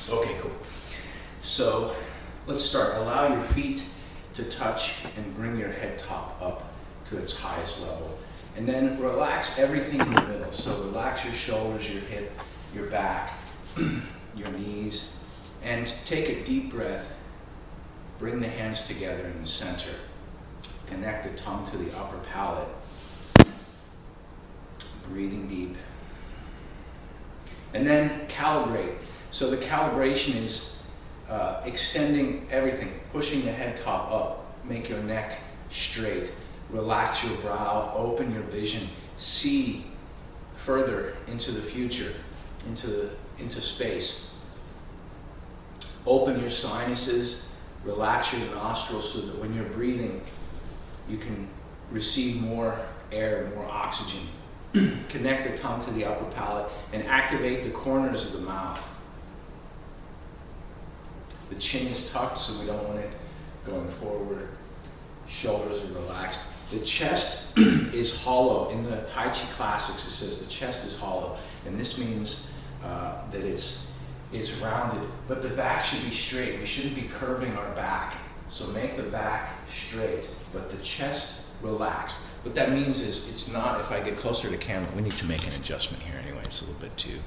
Okay, cool. So let's start. Allow your feet to touch and bring your head top up to its highest level. And then relax everything in the middle. So relax your shoulders, your hip, your back, your knees, and take a deep breath. Bring the hands together in the center. Connect the tongue to the upper palate. Breathing deep. And then calibrate. So the calibration is extending everything, pushing the head top up, make your neck straight, relax your brow, open your vision, see further into the future, into space. Open your sinuses, relax your nostrils so that when you're breathing, you can receive more air, more oxygen. Connect the tongue to the upper palate and activate the corners of the mouth. The chin is tucked, so we don't want it going forward. Shoulders are relaxed. The chest is hollow. In the Tai Chi Classics, it says the chest is hollow, and this means that it's rounded. But the back should be straight. We shouldn't be curving our back. So make the back straight, but the chest relaxed. What that means is it's not, if I get closer to camera, we need to make an adjustment here anyway. It's a little bit too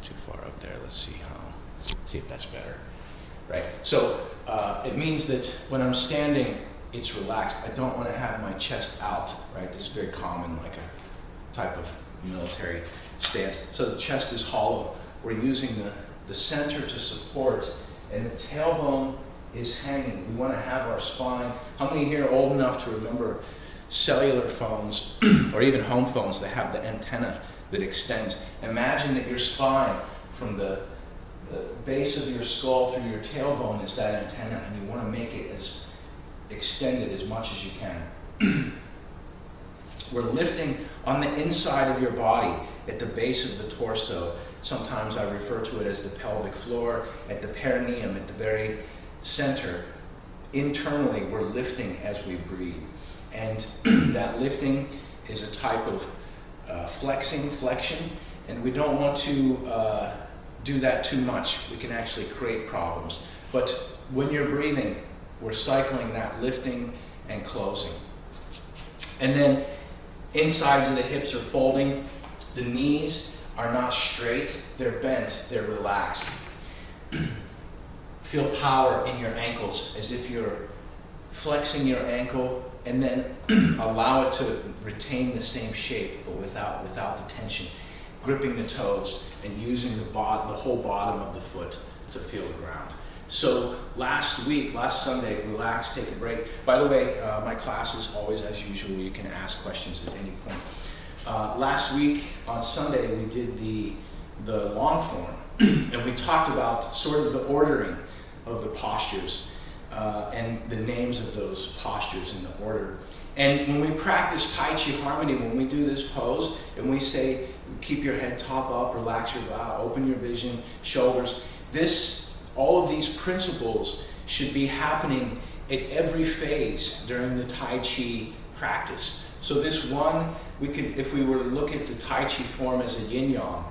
far up there. Let's see if that's better. Right? So it means that when I'm standing, it's relaxed. I don't want to have my chest out, right? This is very common, like a type of military stance. So the chest is hollow. We're using the center to support, and the tailbone is hanging. We want to have our spine. How many here are old enough to remember cellular phones or even home phones that have the antenna that extends? Imagine that your spine from the base of your skull through your tailbone is that antenna, and you want to make it as extended as much as you can. We're lifting on the inside of your body at the base of the torso. Sometimes I refer to it as the pelvic floor, at the perineum, at the very center. Internally, we're lifting as we breathe. And that lifting is a type of flexion, and we don't want to do that too much. We can actually create problems. But when you're breathing, we're cycling that lifting and closing. And then insides of the hips are folding. The knees are not straight, they're bent, they're relaxed. Feel power in your ankles as if you're flexing your ankle, and then allow it to retain the same shape but without the tension. Gripping the toes and using the whole bottom of the foot to feel the ground. So last Sunday, relax, take a break. By the way, my class is always as usual. You can ask questions at any point. Last week on Sunday, we did the long form, and we talked about sort of the ordering of the postures and the names of those postures in the order. And when we practice Tai Chi Harmony, when we do this pose, and we say, keep your head top up, relax your brow, open your vision, shoulders, all of these principles should be happening at every phase during the Tai Chi practice. So this one, if we were to look at the Tai Chi form as a yin-yang,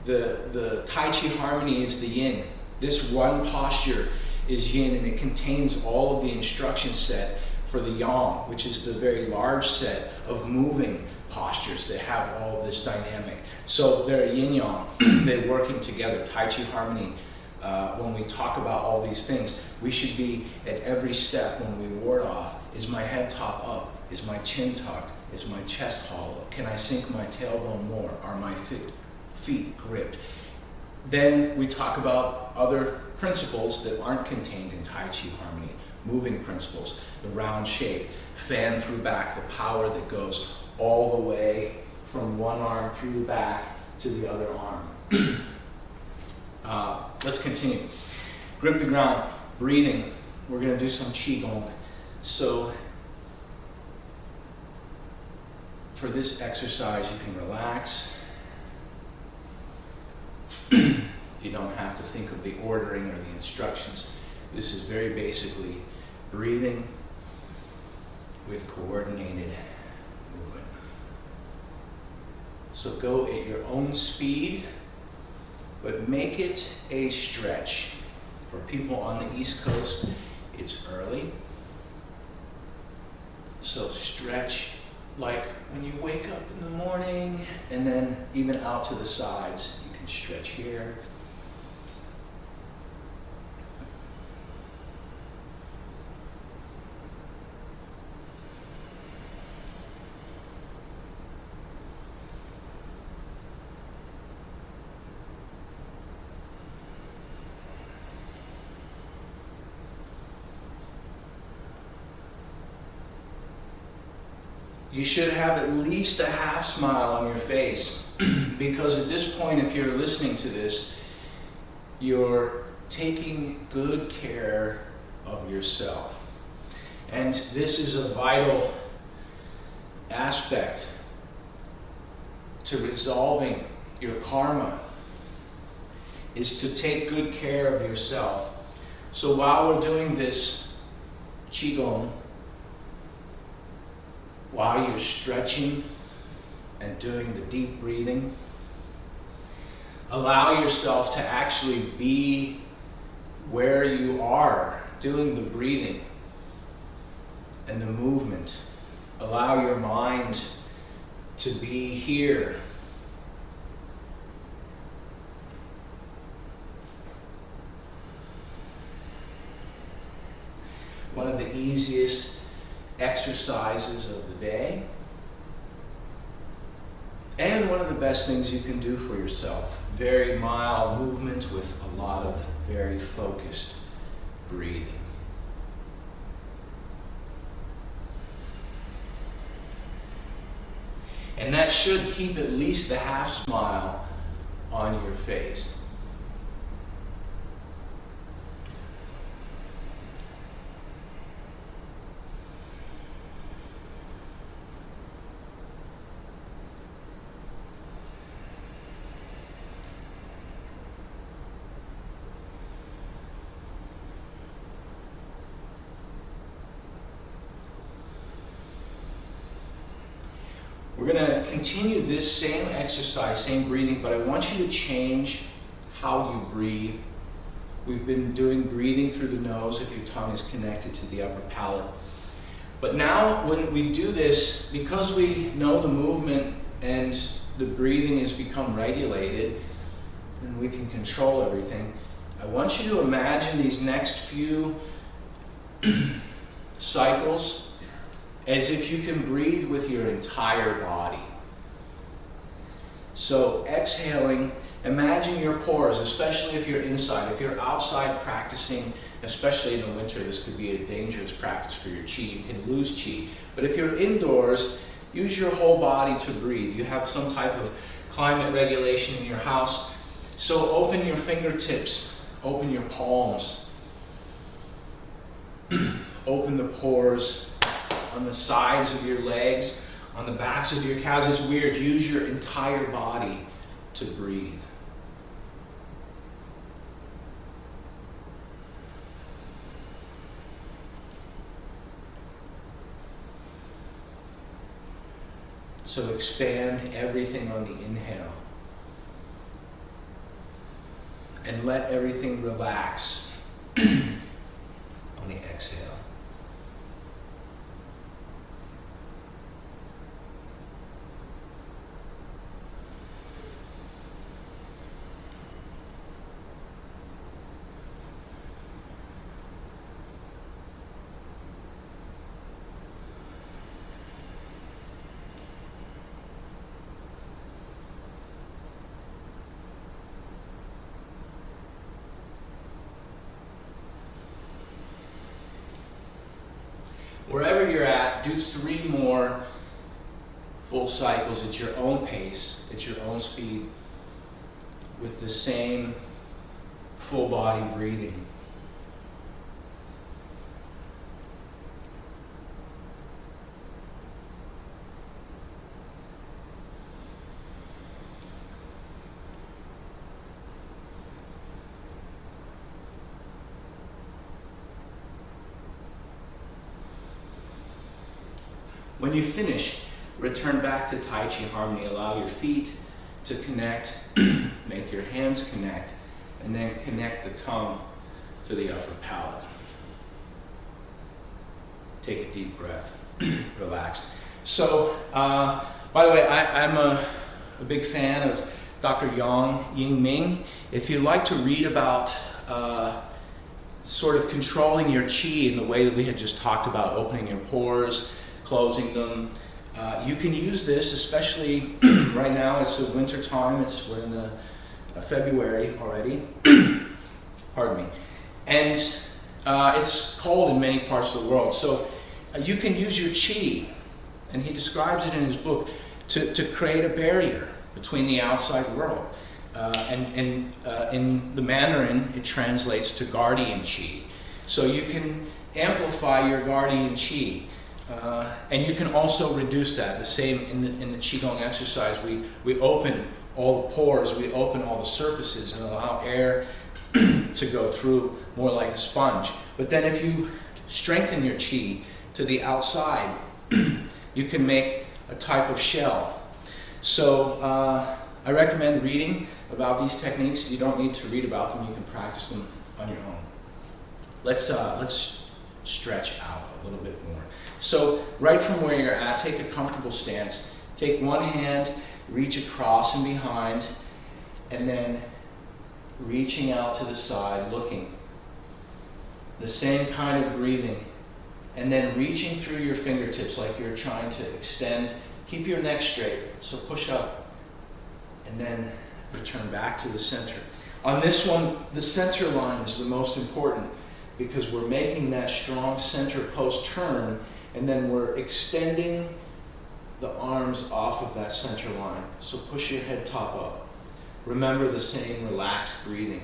the Tai Chi Harmony is the yin. This one posture is yin, and it contains all of the instruction set for the yang, which is the very large set of moving postures that have all of this dynamic. So they're yin-yang, they're working together. Tai Chi Harmony, when we talk about all these things, we should be at every step when we ward off. Is my head top up? Is my chin tucked? Is my chest hollow? Can I sink my tailbone more? Are my feet gripped? Then we talk about other principles that aren't contained in Tai Chi Harmony. Moving principles, the round shape, fan through back, the power that goes all the way from one arm through the back to the other arm. Let's continue. Grip the ground, breathing. We're going to do some Qigong. So for this exercise, you can relax. You don't have to think of the ordering or the instructions. This is very basically breathing with coordinated movement. So go at your own speed but make it a stretch. For people on the East Coast, it's early. So stretch like when you wake up in the morning, and then even out to the sides. You can stretch here. You should have at least a half smile on your face, because at this point, if you're listening to this, you're taking good care of yourself. And this is a vital aspect to resolving your karma, is to take good care of yourself. So while we're doing this Qigong, while you're stretching and doing the deep breathing, allow yourself to actually be where you are doing the breathing and the movement. Allow your mind to be here. One of the easiest exercises of the day, and one of the best things you can do for yourself. Very mild movement with a lot of very focused breathing. And that should keep at least the half smile on your face. We're going to continue this same exercise, same breathing, but I want you to change how you breathe. We've been doing breathing through the nose if your tongue is connected to the upper palate. But now when we do this, because we know the movement and the breathing has become regulated and we can control everything, I want you to imagine these next few cycles as if you can breathe with your entire body. So exhaling, imagine your pores, especially if you're inside. If you're outside practicing, especially in the winter, this could be a dangerous practice for your chi. You can lose chi. But if you're indoors, use your whole body to breathe. You have some type of climate regulation in your house. So open your fingertips, open your palms, open the pores on the sides of your legs, on the backs of your calves. It's weird. Use your entire body to breathe. So expand everything on the inhale. And let everything relax on the exhale. Wherever you're at, do 3 more full cycles at your own pace, at your own speed, with the same full body breathing. When you finish, return back to Tai Chi Harmony. Allow your feet to connect, make your hands connect, and then connect the tongue to the upper palate. Take a deep breath, relax. So, by the way, I'm a big fan of Dr. Yang Ying-Ming. If you'd like to read about sort of controlling your qi in the way that we had just talked about, opening your pores, closing them, you can use this, especially right now. It's the winter time. We're in February already. Pardon me. And it's cold in many parts of the world. So you can use your qi, and he describes it in his book, to create a barrier between the outside world. And in the Mandarin, it translates to guardian qi. So you can amplify your guardian qi. And you can also reduce that. The same in the Qigong exercise. We open all the pores, we open all the surfaces and allow air to go through more like a sponge. But then if you strengthen your qi to the outside, you can make a type of shell. So I recommend reading about these techniques. You don't need to read about them. You can practice them on your own. Let's stretch out a little bit more. So right from where you're at, take a comfortable stance. Take one hand, reach across and behind, and then reaching out to the side, looking. The same kind of breathing. And then reaching through your fingertips like you're trying to extend. Keep your neck straight, so push up. And then return back to the center. On this one, the center line is the most important because we're making that strong center post-turn, and then we're extending the arms off of that center line. So push your head top up. Remember the same relaxed breathing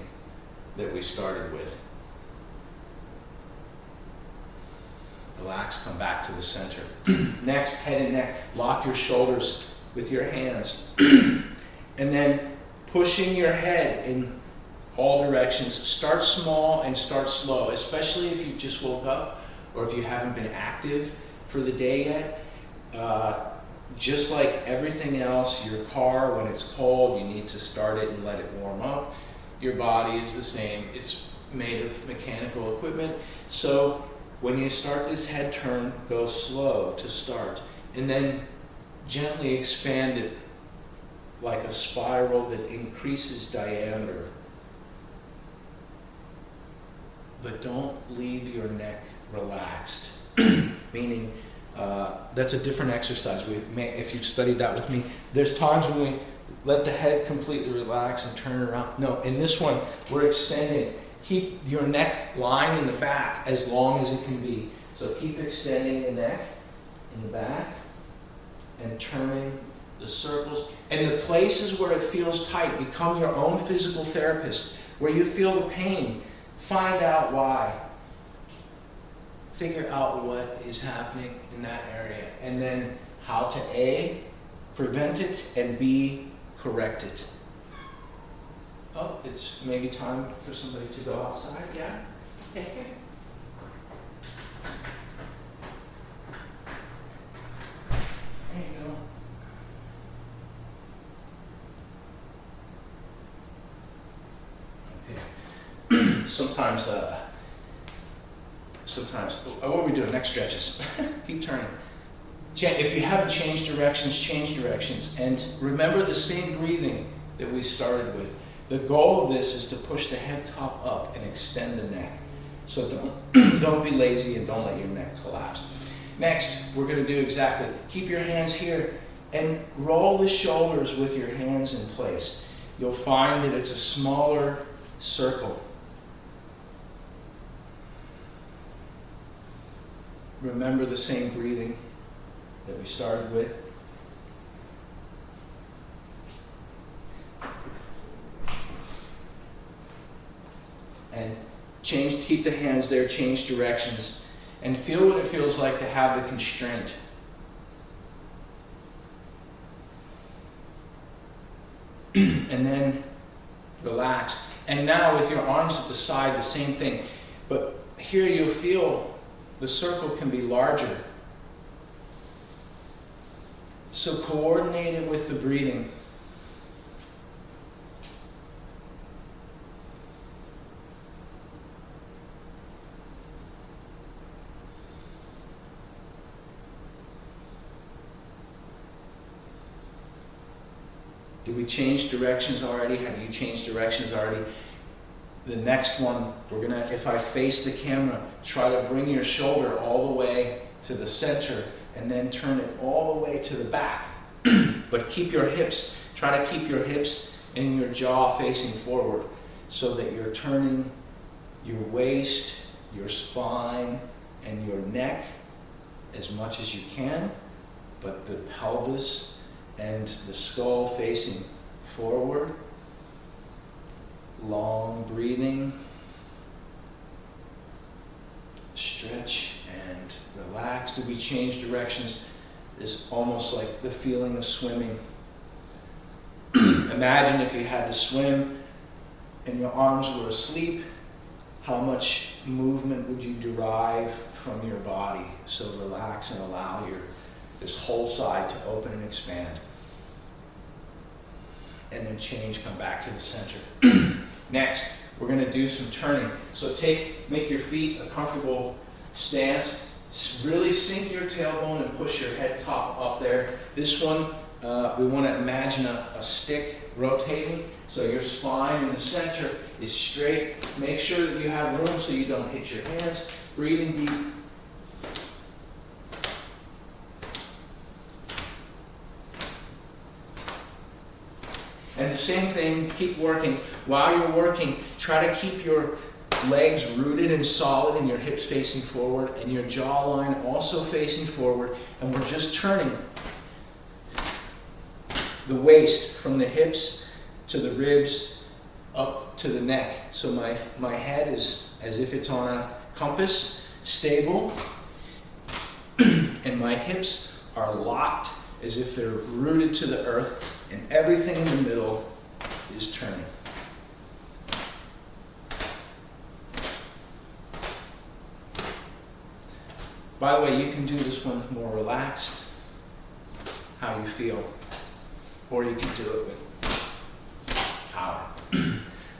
that we started with. Relax, come back to the center. Next, head and neck. Lock your shoulders with your hands. And then pushing your head in all directions. Start small and start slow, especially if you just woke up or if you haven't been active for the day yet. Just like everything else, your car, when it's cold, you need to start it and let it warm up. Your body is the same. It's made of mechanical equipment. So when you start this head turn, go slow to start, and then gently expand it like a spiral that increases diameter. But don't leave your neck relaxed, meaning that's a different exercise. If you've studied that with me, there's times when we let the head completely relax and turn it around. No, in this one, we're extending. Keep your neck line in the back as long as it can be. So keep extending the neck in the back and turning the circles. And the places where it feels tight, become your own physical therapist. Where you feel the pain, find out why. Figure out what is happening in that area. And then how to A, prevent it, and B, correct it. Oh, it's maybe time for somebody to go outside, yeah? Okay. There you go. Okay. Sometimes, what are we doing? Neck stretches. Keep turning. If you haven't changed directions, change directions. And remember the same breathing that we started with. The goal of this is to push the head top up and extend the neck. So don't be lazy and don't let your neck collapse. Next, we're going to do exactly. Keep your hands here and roll the shoulders with your hands in place. You'll find that it's a smaller circle. Remember the same breathing that we started with. And keep the hands there, change directions, and feel what it feels like to have the constraint. And then relax. And now with your arms at the side, the same thing. But here you'll feel the circle can be larger. So coordinate it with the breathing. Did we change directions already? Have you changed directions already? The next one, we're gonna, if I face the camera, try to bring your shoulder all the way to the center and then turn it all the way to the back. But keep your hips, try to keep your hips and your jaw facing forward so that you're turning your waist, your spine, and your neck as much as you can, but the pelvis and the skull facing forward. Long breathing, stretch and relax. Do we change directions? It's almost like the feeling of swimming. Imagine if you had to swim and your arms were asleep, how much movement would you derive from your body? So relax and allow this whole side to open and expand. And then change, come back to the center. Next, we're going to do some turning. So make your feet a comfortable stance. Really sink your tailbone and push your head top up there. This one, we want to imagine a stick rotating. So your spine in the center is straight. Make sure that you have room so you don't hit your hands. Breathing deep. And the same thing, keep working. While you're working, try to keep your legs rooted and solid and your hips facing forward and your jawline also facing forward. And we're just turning the waist from the hips to the ribs up to the neck. So my head is as if it's on a compass, stable, and my hips are locked as if they're rooted to the earth, and everything in the middle is turning. By the way, you can do this one more relaxed, how you feel, or you can do it with power.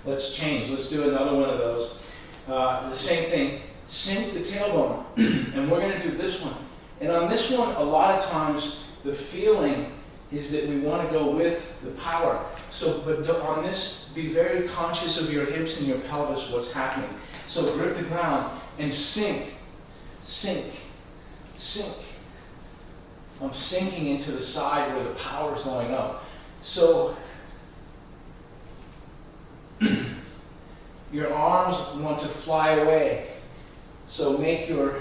Let's change. Let's do another one of those. The same thing, sink the tailbone, and we're going to do this one. And on this one, a lot of times, the feeling is that we want to go with the power. So, but on this, be very conscious of your hips and your pelvis, what's happening. So grip the ground and sink, sink, sink. I'm sinking into the side where the power is going up. So your arms want to fly away. So make your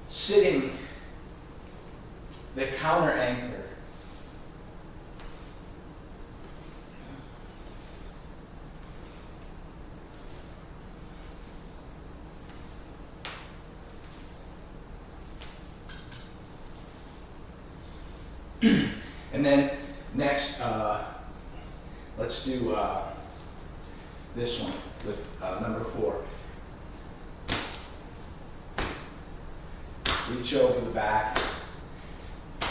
sitting the counter anchor. And then next, let's do this one with number 4. Reach over the back.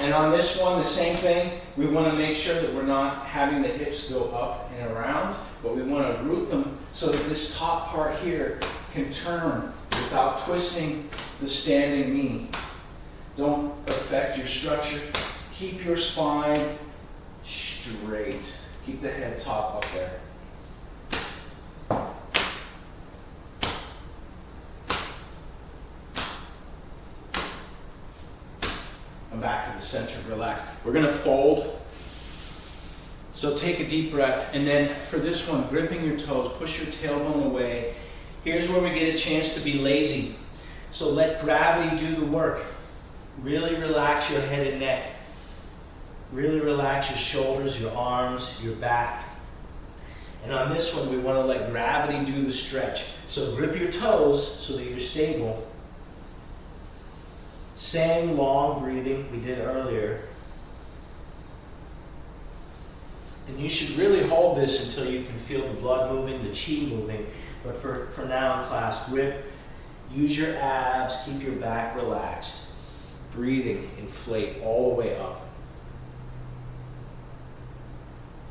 And on this one, the same thing. We want to make sure that we're not having the hips go up and around, but we want to root them so that this top part here can turn without twisting the standing knee. Don't affect your structure. Keep your spine straight. Keep the head top up there. Come back to the center, relax. We're going to fold. So take a deep breath, and then for this one, gripping your toes, push your tailbone away. Here's where we get a chance to be lazy. So let gravity do the work. Really relax your head and neck. Really relax your shoulders, your arms, your back. And on this one, we want to let gravity do the stretch. So grip your toes so that you're stable. Same long breathing we did earlier. And you should really hold this until you can feel the blood moving, the chi moving. But for now in class, grip, use your abs, keep your back relaxed. Breathing, inflate all the way up.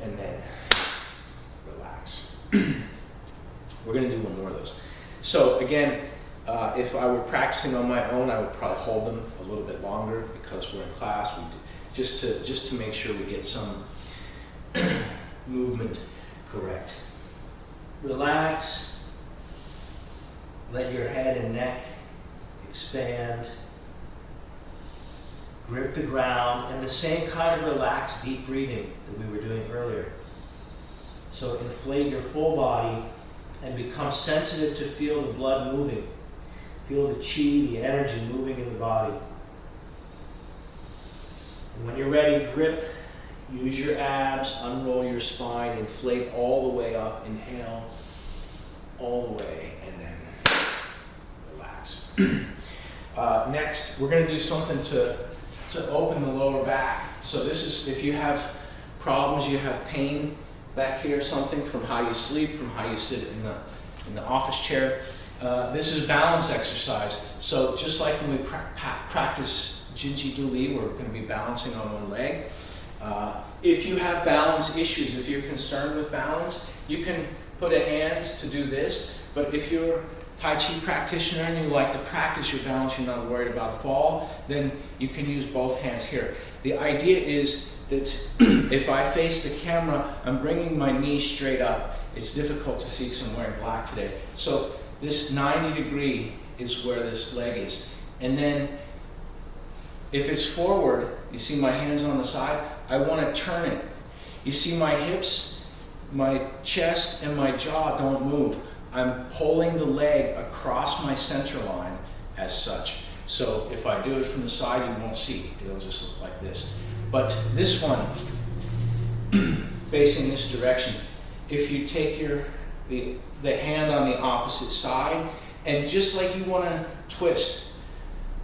And then relax. We're going to do one more of those. So again, if I were practicing on my own, I would probably hold them a little bit longer because we're in class. Just to make sure we get some movement correct. Relax. Let your head and neck expand. Grip the ground, and the same kind of relaxed, deep breathing that we were doing earlier. So inflate your full body and become sensitive to feel the blood moving. Feel the chi, the energy moving in the body. And when you're ready, grip, use your abs, unroll your spine, inflate all the way up, inhale all the way, and then relax. Next, we're going to do something to open the lower back. So this is, if you have problems, you have pain back here, something from how you sleep, from how you sit in the office chair, this is a balance exercise. So just like when we practice Jinji Du Li, we're going to be balancing on one leg. If you have balance issues, if you're concerned with balance, you can put a hand to do this. But if you're Tai Chi practitioner and you like to practice your balance, you're not worried about a fall, then you can use both hands here. The idea is that if I face the camera, I'm bringing my knee straight up. It's difficult to see because I'm wearing black today. So this 90 degree is where this leg is. And then if it's forward, you see my hands on the side, I want to turn it. You see my hips, my chest, and my jaw don't move. I'm pulling the leg across my center line as such. So if I do it from the side, you won't see. It'll just look like this. But this one, facing this direction, if you take the hand on the opposite side, and just like you want to twist,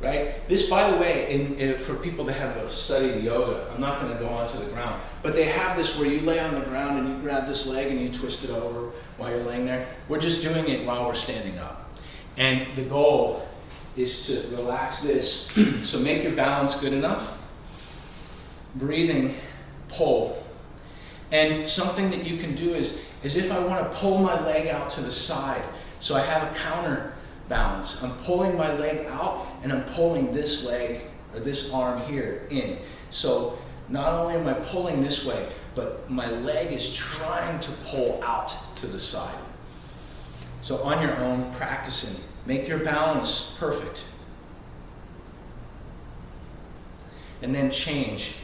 right? This, by the way, for people that have studied yoga, I'm not going to go onto the ground, but they have this where you lay on the ground and you grab this leg and you twist it over while you're laying there. We're just doing it while we're standing up. And the goal is to relax this. So make your balance good enough. Breathing, pull. And something that you can do is if I want to pull my leg out to the side, so I have a counter balance. I'm pulling my leg out and I'm pulling this leg or this arm here in. So not only am I pulling this way, but my leg is trying to pull out to the side. So on your own, practicing. Make your balance perfect. And then change.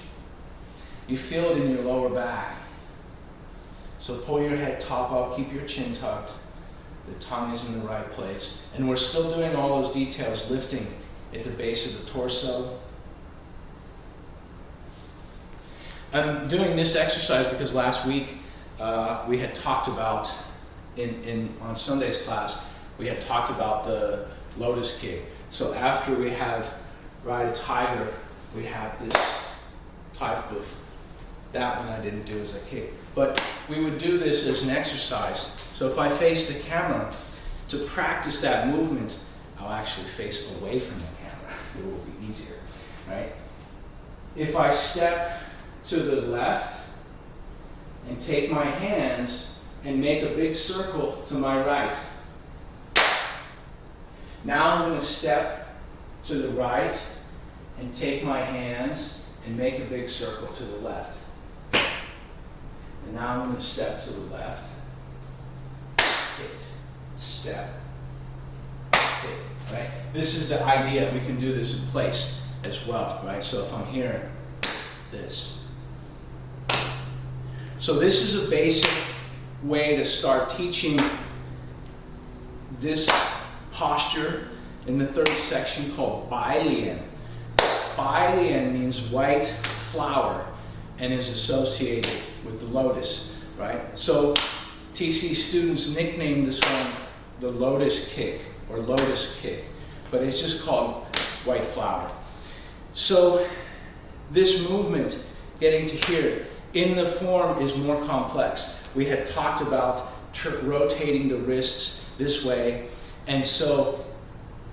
You feel it in your lower back. So pull your head top up, keep your chin tucked. The tongue is in the right place. And we're still doing all those details, lifting at the base of the torso. I'm doing this exercise because last week we had talked about, on Sunday's class, we had talked about the lotus kick. So after we have ride a tiger, we have this type of, that one I didn't do as a kick. But we would do this as an exercise. So if I face the camera, to practice that movement, I'll actually face away from the camera. It will be easier, right? If I step to the left and take my hands and make a big circle to my right. Now I'm going to step to the right and take my hands and make a big circle to the left. And now I'm going to step to the left, hit, step, hit, right? This is the idea. We can do this in place as well, right? So if I'm here, this. So this is a basic way to start teaching this posture in the third section called Bai Lian. Bai Lian means white flower and is associated with the lotus, right? So TC students nicknamed this one the lotus kick or lotus kick, but it's just called white flower. So this movement, getting to here, in the form is more complex. We had talked about rotating the wrists this way, and so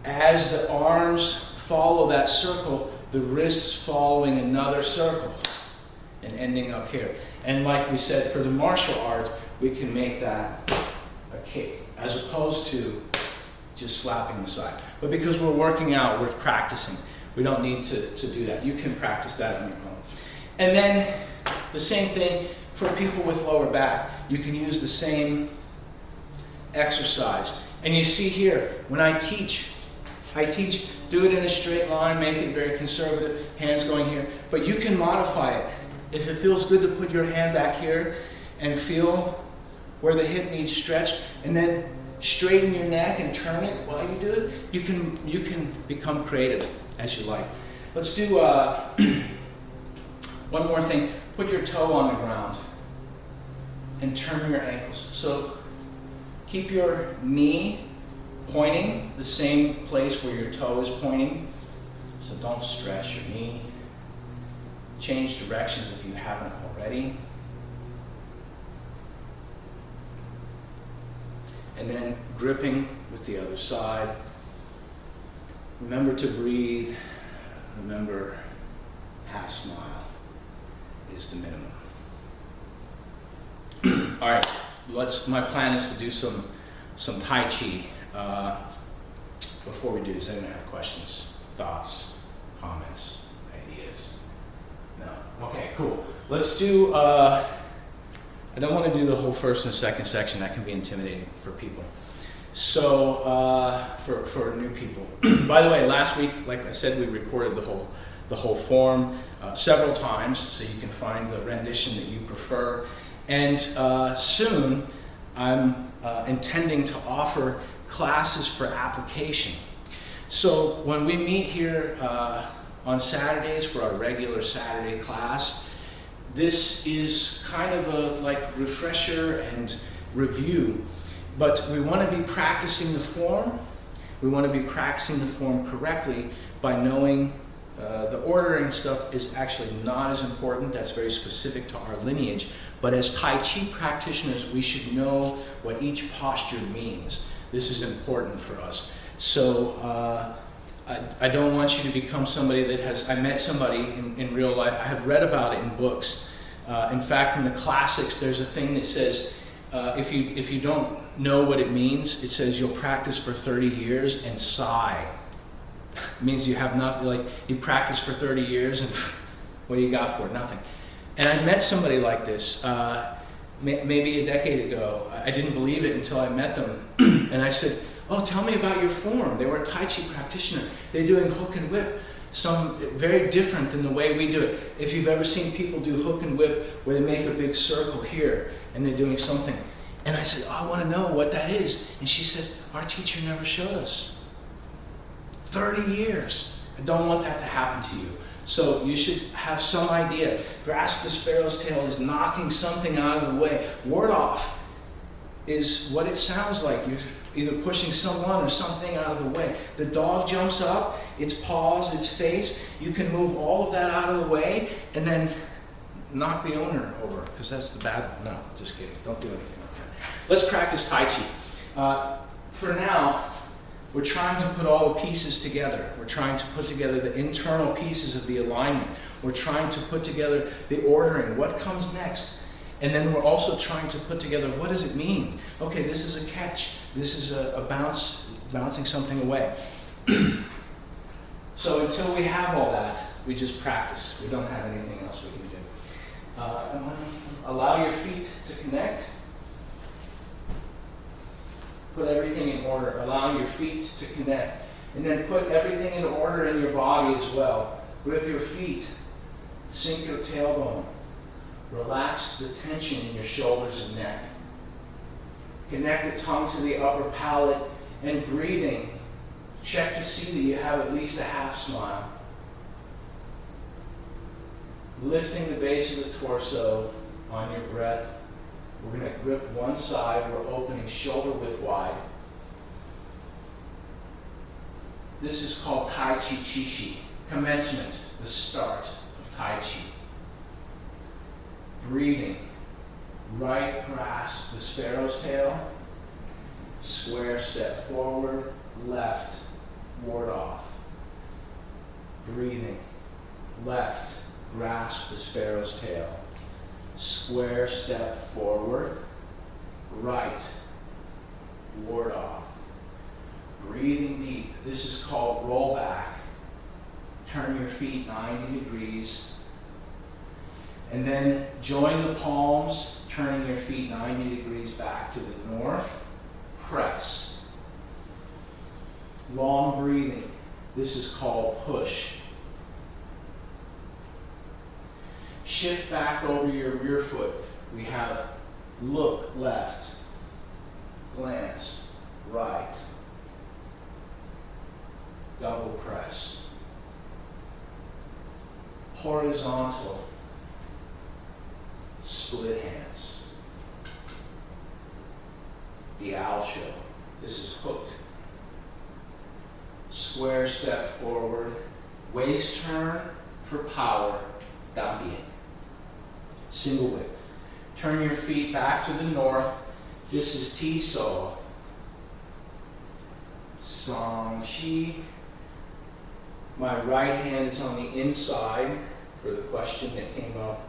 as the arms follow that circle, the wrists following another circle and ending up here. And like we said, for the martial art, we can make that a kick as opposed to just slapping the side. But because we're working out, we're practicing. We don't need to do that. You can practice that on your own. And then The same thing for people with lower back. You can use the same exercise. And you see here, when I teach, do it in a straight line, make it very conservative, hands going here. But you can modify it. If it feels good to put your hand back here and feel where the hip needs stretched, and then straighten your neck and turn it while you do it, you can become creative as you like. Let's do one more thing. Put your toe on the ground and turn your ankles. So keep your knee pointing the same place where your toe is pointing. So don't stretch your knee. Change directions if you haven't already. And then gripping with the other side. Remember to breathe. Remember, half smile is the minimum. All right, my plan is to do some Tai Chi. Before we do, does anyone have questions, thoughts, comments, ideas? No? Okay, cool. Let's do, I don't want to do the whole first and second section. That can be intimidating for people. So, for new people. By the way, last week, like I said, we recorded the whole form several times, so you can find the rendition that you prefer. And soon, I'm intending to offer classes for application. So when we meet here on Saturdays for our regular Saturday class, this is kind of a refresher and review, but we want to be practicing the form. We want to be practicing the form correctly by knowing the ordering stuff is actually not as important. That's very specific to our lineage. But as Tai Chi practitioners, we should know what each posture means. This is important for us. So I don't want you to become somebody that has, I met somebody in real life, I have read about it in books. In fact, in the classics, there's a thing that says, if you don't know what it means, it says you'll practice for 30 years and sigh. It means you have nothing, like you practice for 30 years and what do you got for it? Nothing. And I met somebody like this maybe a decade ago. I didn't believe it until I met them. And I said, oh, tell me about your form. They were a Tai Chi practitioner. They're doing hook and whip, some very different than the way we do it. If you've ever seen people do hook and whip where they make a big circle here and they're doing something. And I said, oh, I want to know what that is. And she said, our teacher never showed us. 30 years. I don't want that to happen to you. So you should have some idea. Grasp the sparrow's tail is knocking something out of the way. Ward off is what it sounds like. You're either pushing someone or something out of the way. The dog jumps up, its paws, its face. You can move all of that out of the way and then knock the owner over, because that's the bad one. No, just kidding. Don't do anything like that. Let's practice Tai Chi. For now, we're trying to put all the pieces together. We're trying to put together the internal pieces of the alignment. We're trying to put together the ordering, what comes next. And then we're also trying to put together, what does it mean? Okay, this is a catch. This is a bounce, bouncing something away. So until we have all that, we just practice. We don't have anything else we can do. Allow your feet to connect. Put everything in order. Allow your feet to connect. And then put everything in order in your body as well. Grip your feet. Sink your tailbone. Relax the tension in your shoulders and neck. Connect the tongue to the upper palate. And breathing, check to see that you have at least a half smile. Lifting the base of the torso on your breath. We're going to grip one side. We're opening shoulder width wide. This is called Tai Chi Chi Chi. Commencement, the start of Tai Chi. Breathing. Right grasp the sparrow's tail. Square step forward. Left. Ward off. Breathing. Left. Grasp the sparrow's tail. Square step forward, right, ward off. Breathing deep. This is called roll back. Turn your feet 90 degrees. And then join the palms, turning your feet 90 degrees back to the north. Press. Long breathing. This is called push. Shift back over your rear foot. We have look left, glance right, double press, horizontal, split hands, the owl show. This is hooked. Square step forward, waist turn for power, dambian. Single whip. Turn your feet back to the north. This is Tiso. Sangshi. My right hand is on the inside for the question that came up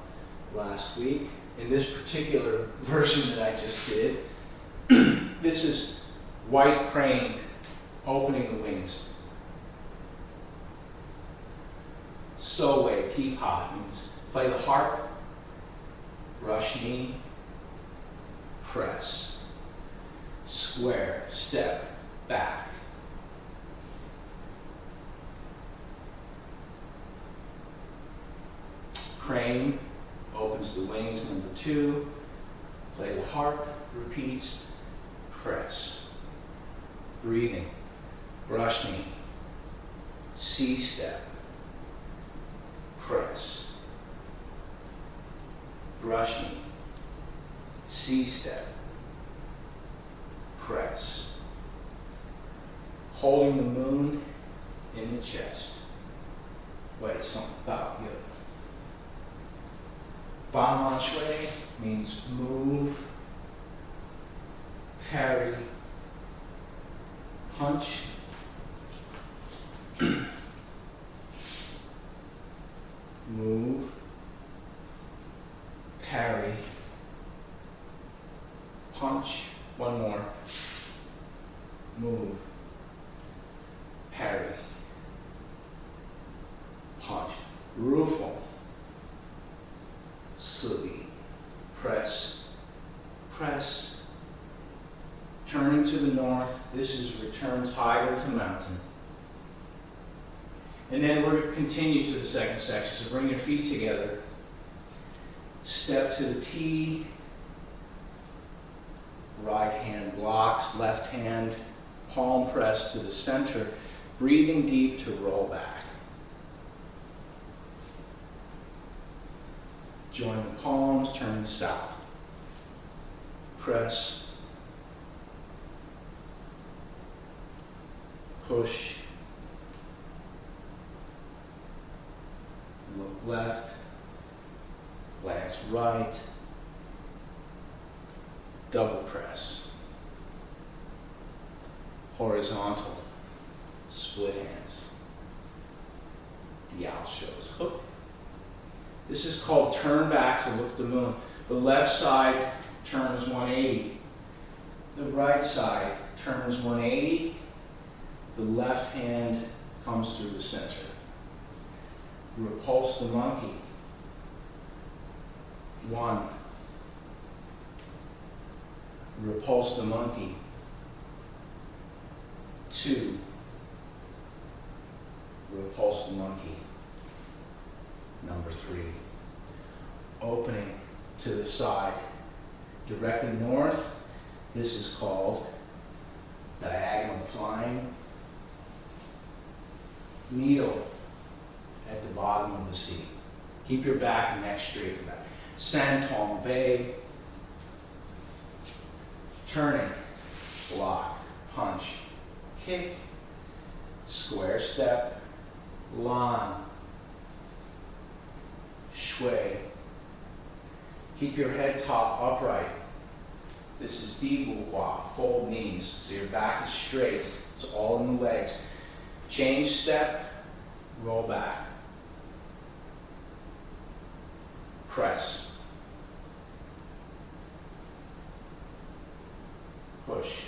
last week. In this particular version that I just did, this is white crane, opening the wings. Soe, peapod, means play the harp, brush knee, press, square, step, back. Crane, opens the wings, number 2, play the harp, repeats, press. Breathing, brush knee, C-step, press. Brush knee, C-step, press. Holding the moon in the chest. Wait, something about you. Ba shui means move, parry, punch, move, parry, punch, one more, move, parry, punch, rufo, sili, press, press, turning to the north. This is return tiger to mountain. And then we're going to continue to the second section. So bring your feet together. Step to the T. Right hand blocks, left hand palm press to the center. Breathing deep to roll back. Join the palms, turn south. Press. Push. Look left. Glance right. Double press. Horizontal. Split hands. The owl shows. Hook. This is called turn back to look at the moon. The left side turns 180. The right side turns 180. The left hand comes through the center. Repulse the monkey. 1. Repulse the monkey. 2. Repulse the monkey. Number 3. Opening to the side. Directly north. This is called diagonal flying. Needle at the bottom of the seat. Keep your back and neck straight for that. Santon Bay. Turning. Block. Punch. Kick. Square step. Lan. Shui. Keep your head top upright. This is Di Bu Hua. Fold knees. So your back is straight. It's all in the legs. Change step. Roll back. Press. Push.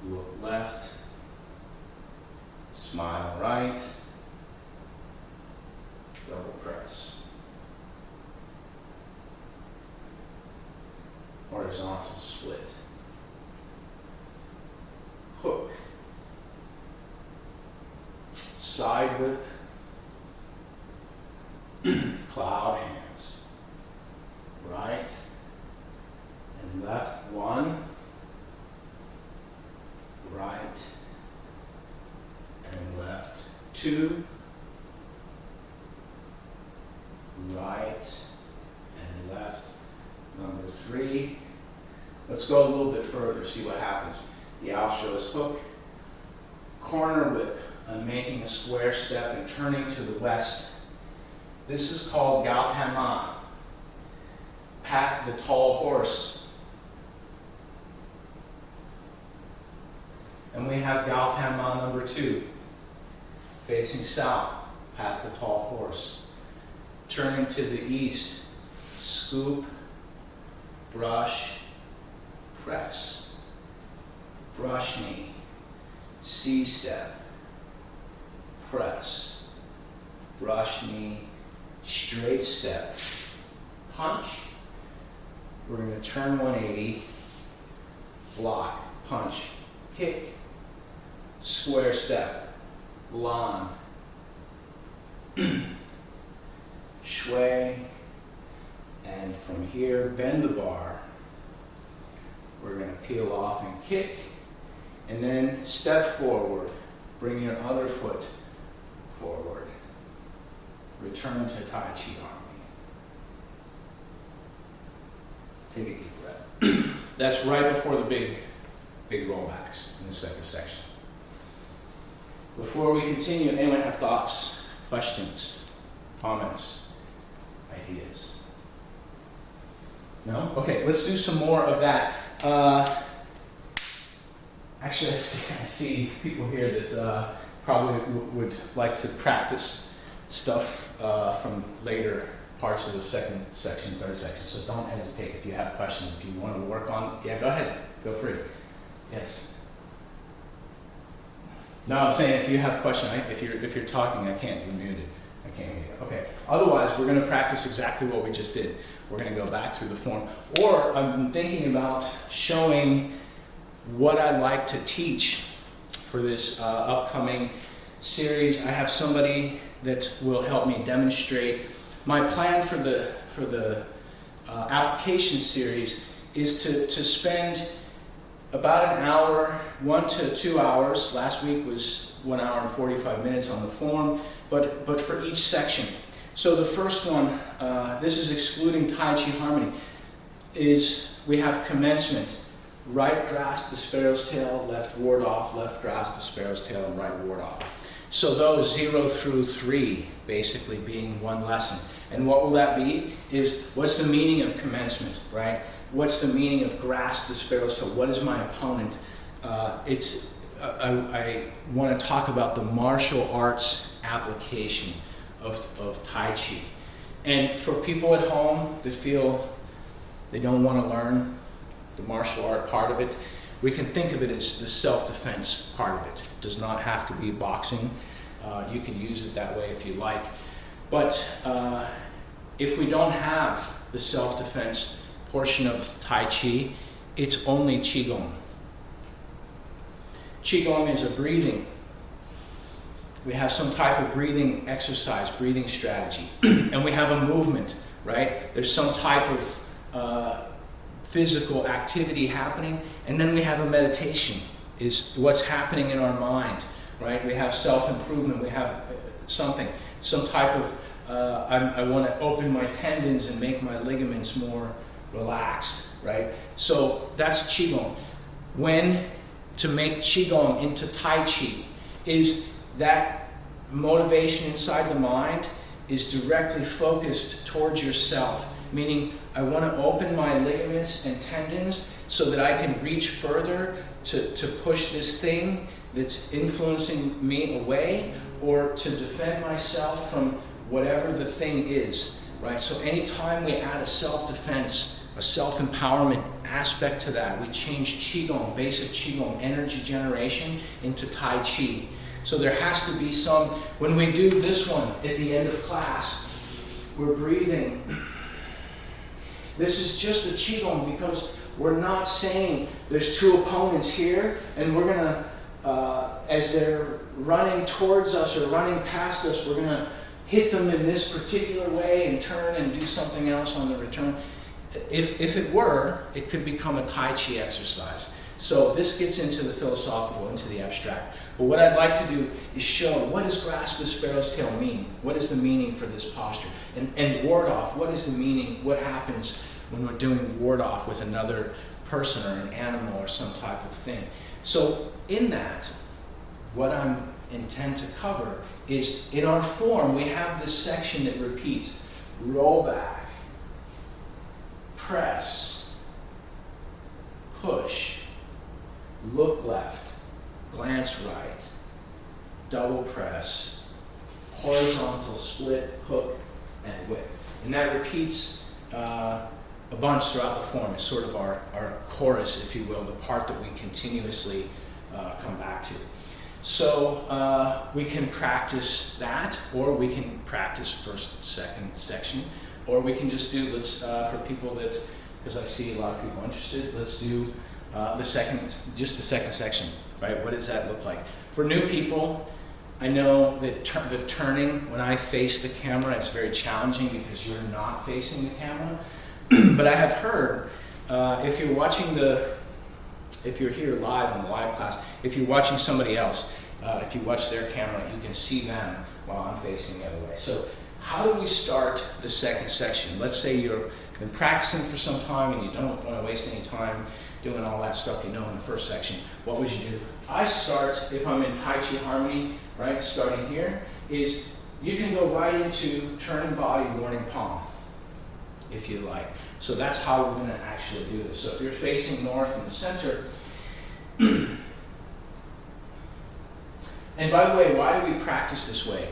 Look left. Smile right. horizontal split. Hook. Side whip. Cloud hands. Right and left, 1. Right and left, 2. Right and left, number 3. Let's go a little bit further, see what happens. The owl shows hook, corner whip. I'm making a square step and turning to the west. This is called Gautama. Pat the tall horse. And we have Gautama number 2. Facing south, pat the tall horse. Turning to the east, scoop, brush, press. Brush knee, C-step, press. Brush knee, straight step, punch. We're going to turn 180, block, punch, kick, square step, lan, shui, and from here, bend the bar. We're going to peel off and kick, and then step forward. Bring your other foot forward. Return to Tai Chi Harmony. Take a deep breath. That's right before the big rollbacks in the second section. Before we continue, anyone have thoughts, questions, comments, ideas? No? Okay, let's do some more of that. Actually, I see people here that probably would like to practice stuff from later parts of the second section, third section. So don't hesitate if you have questions. If you want to work on, yeah, go ahead. Feel free. Yes. No, I'm saying if you have a question, if you're talking, I can't. You're muted. I can't hear you. Okay. Otherwise, we're going to practice exactly what we just did. We're going to go back through the form. Or I'm thinking about showing what I'd like to teach for this upcoming series. I have somebody that will help me demonstrate. My plan for the application series is to spend about an hour, 1 to 2 hours. Last week was 1 hour and 45 minutes on the form, but for each section. So the first one, this is excluding Tai Chi Harmony, is we have commencement. Right grasp the sparrow's tail, left ward off, left grasp the sparrow's tail, and right ward off. So those 0 through 3 basically being one lesson. And what will that be? Is what's the meaning of commencement, right? What's the meaning of grasp the sparrow's tail? What is my opponent? I want to talk about the martial arts application of Tai Chi. And for people at home that feel they don't want to learn the martial art part of it, we can think of it as the self-defense part of it. It does not have to be boxing. You can use it that way if you like. But if we don't have the self-defense portion of Tai Chi, it's only Qigong. Qigong is a breathing. We have some type of breathing exercise, breathing strategy. And we have a movement, right? There's some type of physical activity happening, and then we have a meditation, is what's happening in our mind, right? We have self-improvement, we have some type of, I want to open my tendons and make my ligaments more relaxed, right? So that's Qigong. When to make Qigong into Tai Chi is that motivation inside the mind is directly focused towards yourself. Meaning, I want to open my ligaments and tendons so that I can reach further to push this thing that's influencing me away, or to defend myself from whatever the thing is, right? So anytime we add a self-defense, a self-empowerment aspect to that, we change Qigong, basic Qigong, energy generation, into Tai Chi. So there has to be some, when we do this one at the end of class, we're breathing. This is just a Qigong because we're not saying there's two opponents here and we're gonna, as they're running towards us or running past us, we're gonna hit them in this particular way and turn and do something else on the return. If it were, it could become a Tai Chi exercise. So this gets into the philosophical, into the abstract. But what I'd like to do is show, what does grasp the sparrow's tail mean? What is the meaning for this posture? And ward off, what is the meaning? What happens when we're doing ward off with another person or an animal or some type of thing? So in that, what I intend to cover is, in our form, we have this section that repeats: roll back, press, push, look left, glance right, double press, horizontal split, hook, and whip. And that repeats a bunch throughout the form. It's sort of our chorus, if you will, the part that we continuously come back to. So we can practice that, or we can practice first, second section, or we can just do, for people that, because I see a lot of people interested, let's do just the second section, right? What does that look like? For new people, I know that the turning, when I face the camera, it's very challenging because you're not facing the camera. But I have heard, if you're watching if you're here live in the live class, if you're watching somebody else, if you watch their camera, you can see them while I'm facing the other way. So how do we start the second section? Let's say you've been practicing for some time and you don't want to waste any time doing all that stuff you know in the first section. What would you do? I start, if I'm in Tai Chi Harmony, right, starting here, is you can go right into turning body, warning palm, if you like. So that's how we're going to actually do this. So if you're facing north in the center, and by the way, why do we practice this way?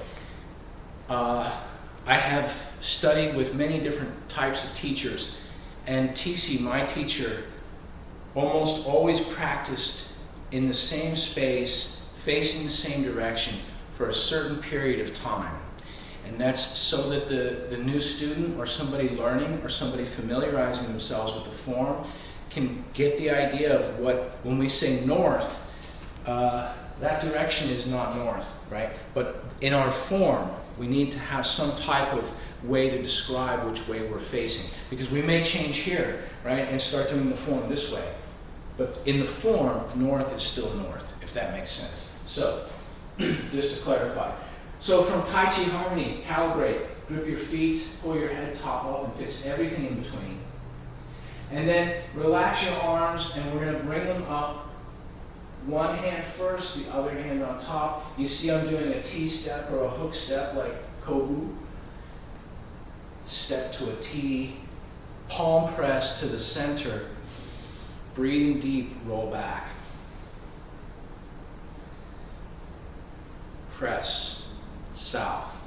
I have studied with many different types of teachers, and TC, my teacher, almost always practiced in the same space, facing the same direction for a certain period of time. And that's so that the new student or somebody learning or somebody familiarizing themselves with the form can get the idea of what, when we say north, that direction is not north, right? But in our form, we need to have some type of way to describe which way we're facing. Because we may change here, right, and start doing the form this way. But in the form, north is still north, if that makes sense. So, just to clarify. So from Tai Chi Harmony, calibrate, grip your feet, pull your head top up and fix everything in between. And then relax your arms, and we're going to bring them up. One hand first, the other hand on top. You see I'm doing a T-step or a hook step like Kobu. Step to a T, palm press to the center, breathing deep, roll back. Press, south.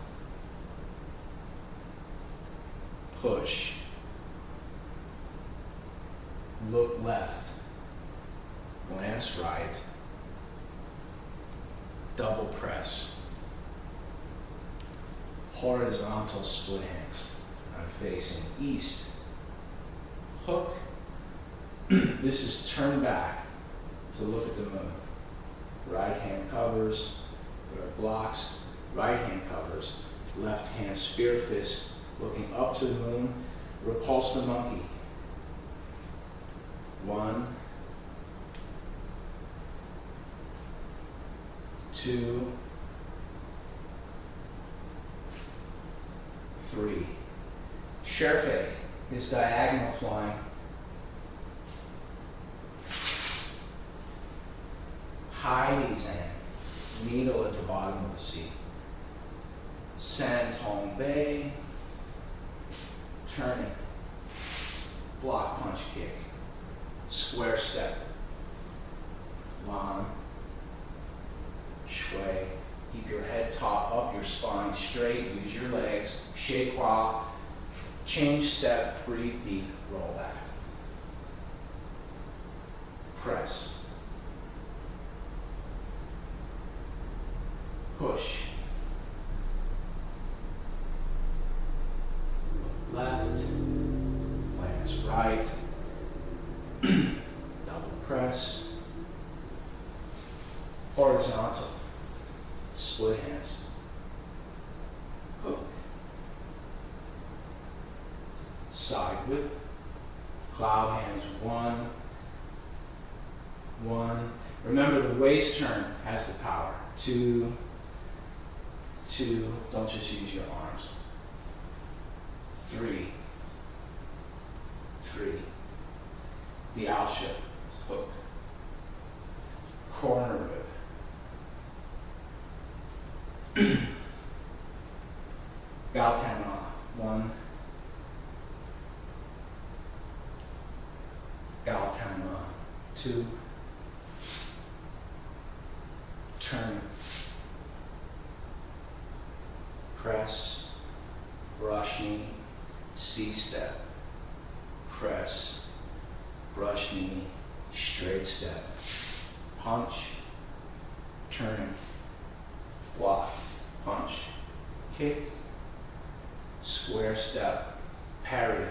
Push. Look left. Glance right. Double press. Horizontal split hands. I'm facing east. Hook. This is turn back to look at the moon. Right hand covers. There are blocks. Right hand covers. Left hand spear fist. Looking up to the moon. Repulse the monkey. 1, 2, 3. Sherfei is diagonal flying. Hai Zan, needle at the bottom of the sea. San Tong Bei, turning, block punch kick, square step, Lan, Shui. Keep your head top up, your spine straight, use your legs, Shei Kwa, change step, breathe deep, roll back. Press. Push. Left, glance right. side whip, cloud hands, 1, 1. Remember the waist turn has the power. 2, 2, don't just use your arms. 3, 3. The owl ship, hook. Corner whip. Gautama, 1. Gautama, 2. Turn. Press. Brush knee. C-step. Press. Brush knee. Straight step. Punch. Turning. Block. Punch. Kick. Square step. Parry.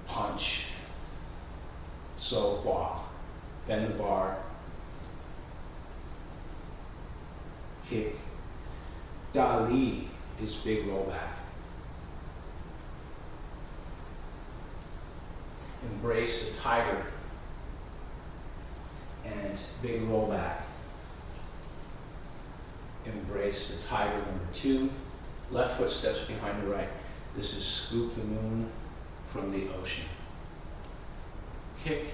Punch. So hua. Bend the bar. Kick. Dali is big rollback. Embrace the tiger and big rollback. Embrace the tiger, number 2. Left foot steps behind the right. This is scoop the moon from the ocean. Kick.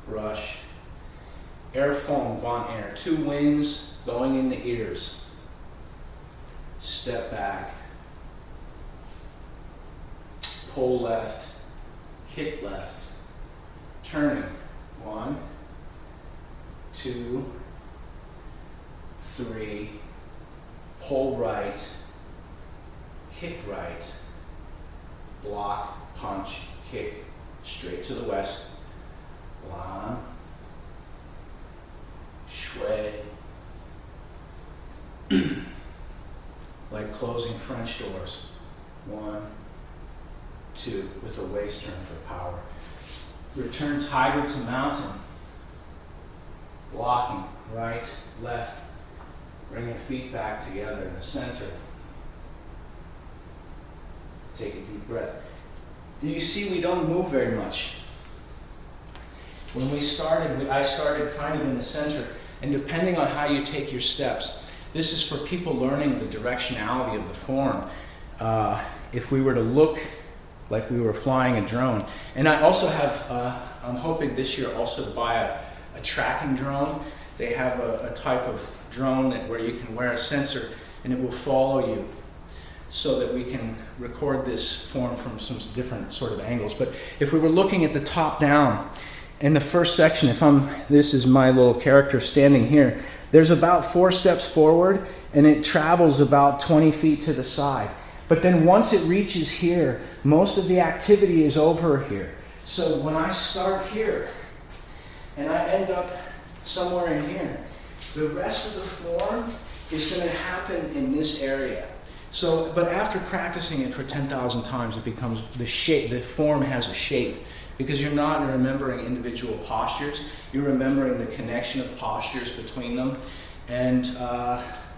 Brush. Air foam, Von Air. 2 wings going in the ears. Step back. Pull left. Kick left. Turning. 1, 2, 3. Pull right. Kick right. Block, punch, kick. Straight to the west. Lan. Shui. Like closing French doors. 1, 2, with a waist turn for power. Return tiger to mountain. Blocking, right, left. Bring your feet back together in the center. Take a deep breath. Do you see we don't move very much? When we started, I started kind of in the center, and depending on how you take your steps, this is for people learning the directionality of the form. If we were to look like we were flying a drone, and I also have, I'm hoping this year also to buy a tracking drone. They have a type of drone where you can wear a sensor and it will follow you so that we can record this form from some different sort of angles. But if we were looking at the top down, in the first section, this is my little character standing here, there's about 4 steps forward and it travels about 20 feet to the side. But then once it reaches here, most of the activity is over here. So when I start here and I end up somewhere in here, the rest of the form is going to happen in this area. So, but after practicing it for 10,000 times, it becomes the shape, the form has a shape. Because you're not remembering individual postures, you're remembering the connection of postures between them. And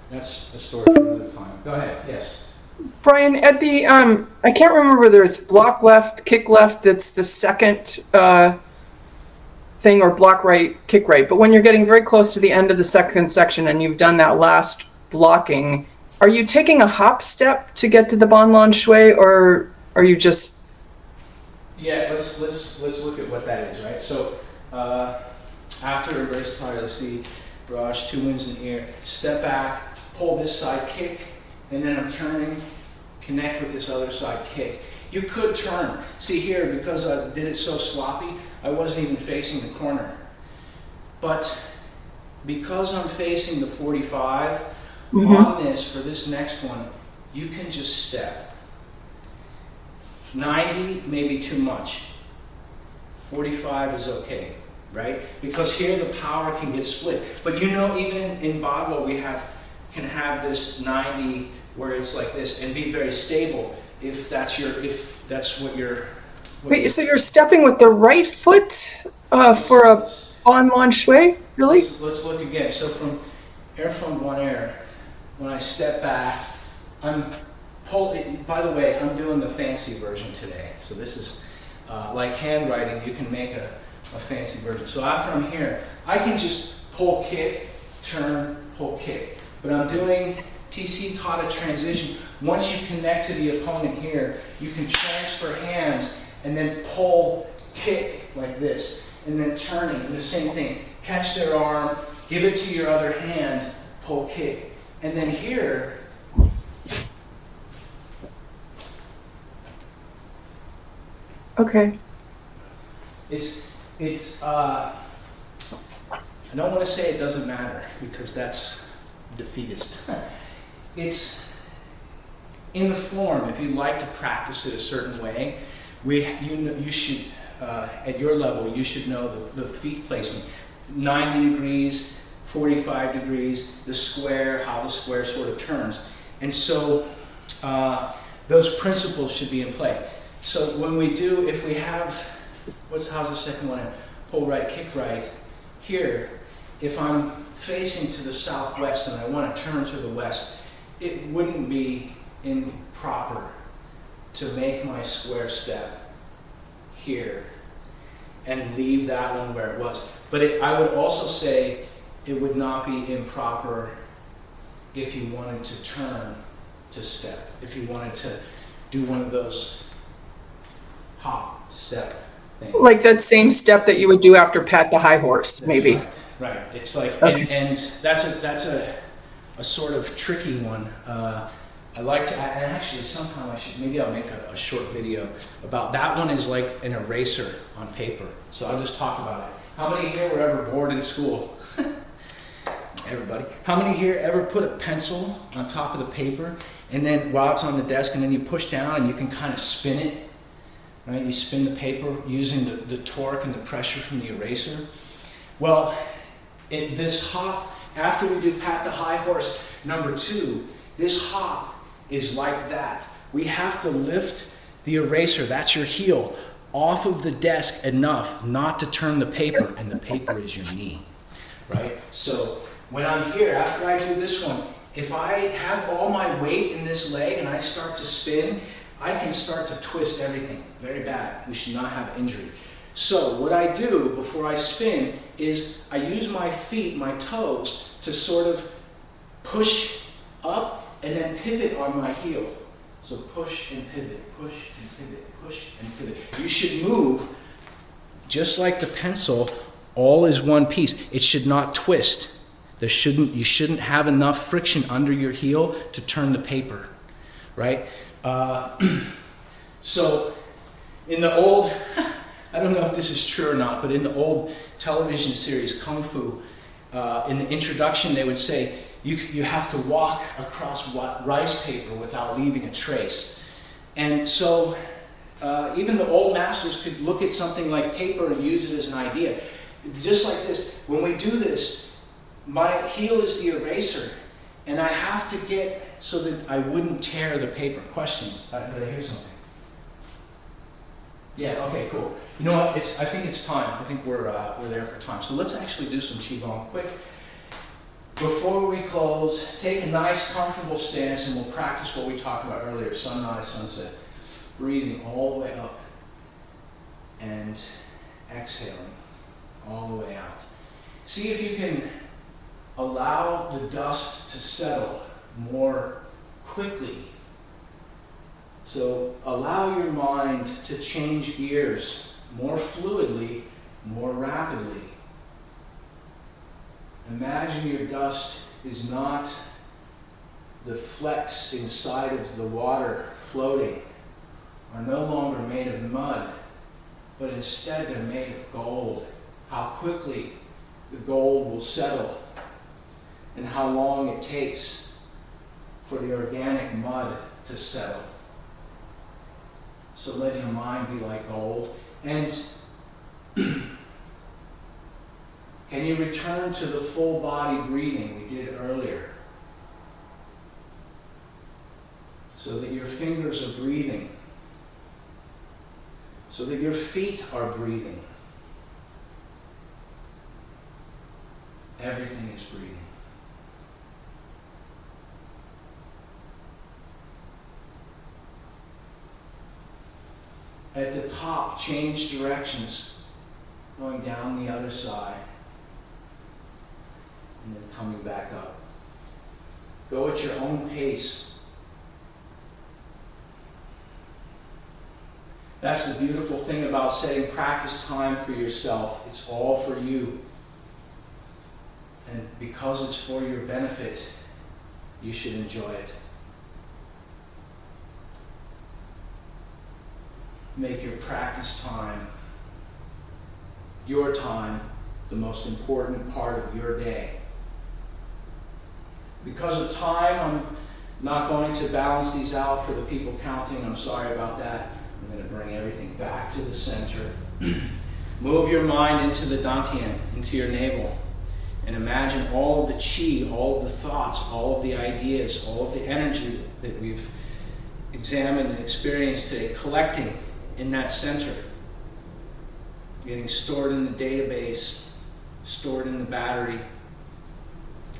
that's a story for another time. Go ahead, yes. Brian, at the, I can't remember whether it's block left, kick left, that's the second thing, or block right, kick right. But when you're getting very close to the end of the second section and you've done that last blocking, are you taking a hop step to get to the Ban Lan Shui, or are you just... Yeah, let's look at what that is, right? So after embrace tiger, let's see, brush, 2 wings in the air, step back, pull this side, kick, and then I'm turning, connect with this other side, kick. You could turn. See here, because I did it so sloppy, I wasn't even facing the corner. But because I'm facing the 45, on this, for this next one, you can just step. 90 may be too much. 45 is okay, right? Because here the power can get split. But you know, even in Bagua, we can have this 90 where it's like this and be very stable if that's what you're... Wait, so you're stepping with the right foot for a Ban Lan Shui? Really? Let's look again. So from Air from One Air, when I step back, I'm pull it. By the way, I'm doing the fancy version today. So this is like handwriting, you can make a fancy version. So after I'm here, I can just pull, kick, turn, pull, kick. But I'm doing, TC taught a transition. Once you connect to the opponent here, you can transfer hands and then pull, kick like this. And then turning, and the same thing. Catch their arm, give it to your other hand, pull, kick. And then here, Okay. I don't want to say it doesn't matter because that's defeatist. It's in the form. If you like to practice it a certain way, you should, at your level, you should know the feet placement. 90 degrees, 45 degrees, the square, how the square sort of turns. And so those principles should be in play. So when we do, if we have, how's the second one? Pull right, kick right. Here, if I'm facing to the southwest and I want to turn to the west, it wouldn't be improper to make my square step here and leave that one where it was. But I would also say it would not be improper if you wanted to turn to step, if you wanted to do one of those hop step things. Like that same step that you would do after pat the high horse, maybe. Right. It's like, Okay. and that's a sort of tricky one. I like to, and actually sometime maybe I'll make a short video about that one. Is like an eraser on paper. So I'll just talk about it. How many here were ever bored in school? Everybody. How many here ever put a pencil on top of the paper and then while it's on the desk and then you push down and you can kind of spin it? Right? You spin the paper using the torque and the pressure from the eraser. Well, in this hop, after we do pat the high horse number 2, this hop is like that. We have to lift the eraser, that's your heel, off of the desk enough not to turn the paper, and the paper is your knee, right? So when I'm here, after I do this one, if I have all my weight in this leg and I start to spin, I can start to twist everything. Very bad. We should not have injury. So what I do before I spin is I use my feet, my toes, to sort of push up and then pivot on my heel. So push and pivot, push and pivot, push and pivot. You should move just like the pencil, all is one piece. It should not twist. You shouldn't have enough friction under your heel to turn the paper, right? So in the old, I don't know if this is true or not, but in the old television series Kung Fu, in the introduction they would say, you have to walk across rice paper without leaving a trace. And so even the old masters could look at something like paper and use it as an idea. Just like this, when we do this, my heel is the eraser, and I have to get so that I wouldn't tear the paper. Questions? Did I hear something? Yeah, okay, cool. You know what, I think it's time. I think we're there for time. So let's actually do some Qigong quick. Before we close, take a nice comfortable stance and we'll practice what we talked about earlier, sunrise, sunset. Breathing all the way up and exhaling all the way out. See if you can allow the dust to settle more quickly. So allow your mind to change gears more fluidly, more rapidly. Imagine your dust is not the flecks inside of the water floating, are no longer made of mud, but instead they're made of gold. How quickly the gold will settle and how long it takes for the organic mud to settle. So let your mind be like gold. And can you return to the full body breathing we did earlier? So that your fingers are breathing. So that your feet are breathing. Everything is breathing. At the top, change directions, going down the other side, and then coming back up. Go at your own pace. That's the beautiful thing about setting practice time for yourself. It's all for you. And because it's for your benefit, you should enjoy it. Make your practice time, your time, the most important part of your day. Because of time, I'm not going to balance these out for the people counting. I'm sorry about that. I'm going to bring everything back to the center. Move your mind into the dantian, into your navel, and imagine all of the chi, all of the thoughts, all of the ideas, all of the energy that we've examined and experienced today, collecting in that center, getting stored in the database, stored in the battery.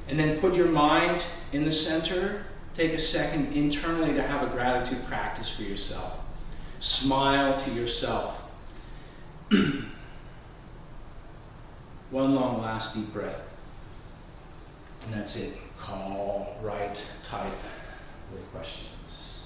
And then put your mind in the center. Take a second internally to have a gratitude practice for yourself. Smile to yourself. One long last deep breath. And that's it. Call, write, type with questions.